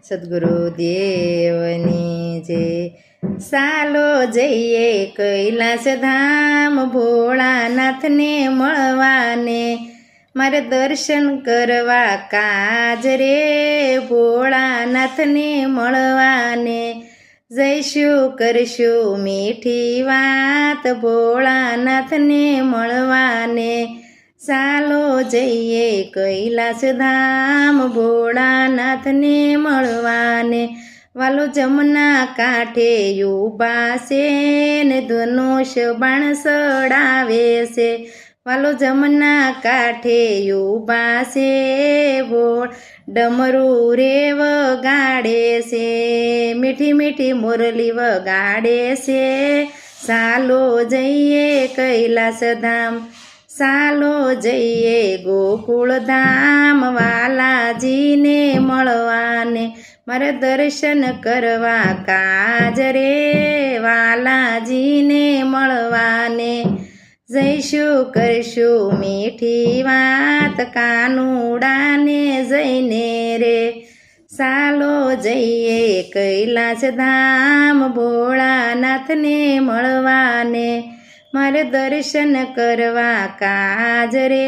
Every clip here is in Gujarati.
સદગુરુદેવની જે ચાલો જઈએ કૈલાસ ધામ ભોળાનાથને મળવાને મારે દર્શન કરવા કાજ રે ભોળાનાથને મળવાને જઈશું કરશું મીઠી વાત ભોળાનાથને મળવાને ચાલો જઈએ કૈલાસ ધામ ભોળાનાથને મળવાને વાલો જમના કાંઠે ઊભા છે ને ધનુષ બાણ સડાવે છે વાલો જમના કાંઠે ઊભા છે બોળ ડમરું રે વગાડે છે મીઠી મીઠી મુરલી વગાડે છે ચાલો જઈએ કૈલાસ ધામ ચાલો જઈએ ગોકુળ ધામ વાલાજીને મળવાને મારે દર્શન કરવા કાજ રે વાલાજીને મળવાને જઈશું કરશું મીઠી વાત કાનુડાને જઈને રે ચાલો જઈએ કૈલાસ ધામ ભોળાનાથને મળવાને મારે દર્શન કરવા કાજ રે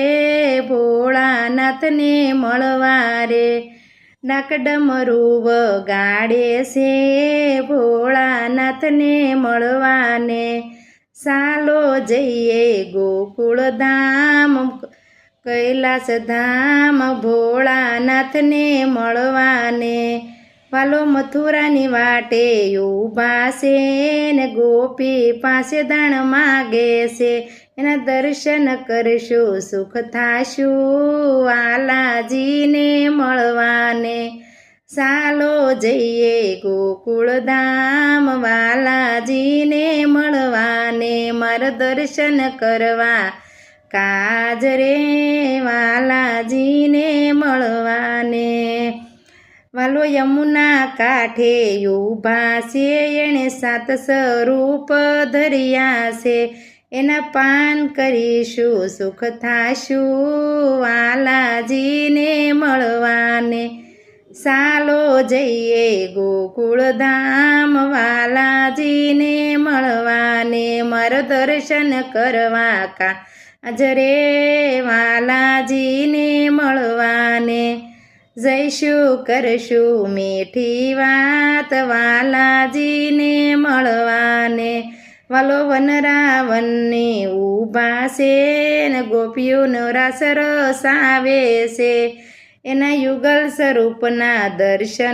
ભોળાનાથને મળવા રે ડાક ડમરું વગાડે છે ભોળાનાથને મળવાને ચાલો જઈએ ગોકુળ ધામ કૈલાસ ધામ ભોળાનાથને મળવાને વાલો મથુરાની વાટે ઊભા છે ને ગોપી પાસે દાણ માગે છે એના દર્શન કરશું સુખ થાશું વાલાજીને મળવાને ચાલો જઈએ ગોકુળ ધામ વાલાજીને મળવાને મારા દર્શન કરવા કાજ રે વાલાજીને મળવાને વાલો યમુના કાંઠે ઊભા છે એણે 7 સ્વરૂપ ધર્યા છે એના પાન કરીશું સુખ થાશું વાલાજીને મળવાને ચાલો જઈએ ગોકુળ ધામ વાલાજીને મળવાને મારું દર્શન કરવા કાજ રે વાલાજીને મળવાને જઈશું કરશું મીઠી વાત વાલાજીને મળવાને વાલો વનરાવનની ઊભા છે ને ગોપીઓનો રાસ રસાવે છે એના યુગલ સ્વરૂપના દર્શન